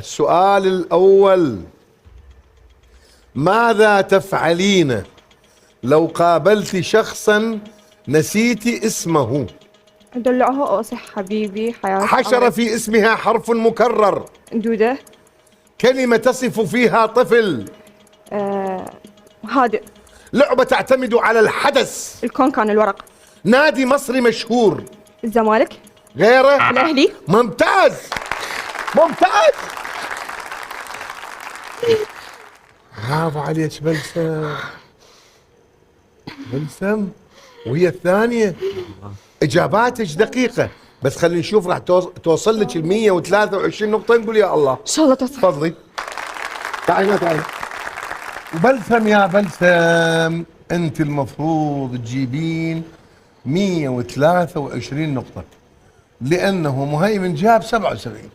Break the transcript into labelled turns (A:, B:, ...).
A: السؤال الأول: ماذا تفعلين لو قابلت شخصا نسيت اسمه؟
B: أدلعه أو أصح حبيبي حياتي.
A: حشرة في اسمها حرف مكرر.
B: دودة.
A: كلمة تصف فيها طفل.
B: هادئ.
A: لعبة تعتمد على الحدث.
B: الكون كان الورق.
A: نادي مصري مشهور.
B: الزمالك.
A: غيره.
B: الأهلي.
A: ممتاز ممتاز، برافو عليك بلسم. بلسم. وهي الثانية إجاباتك دقيقة، بس خلينا نشوف راح توصل لك ال 123 نقطة. نقول يا الله.
B: إن شاء الله تصل.
A: تفضلي تعالي تعالي. وبلسم يا بلسم، أنت المفروض تجيبين 123 نقطة، لأنه مهيمن جاب 77.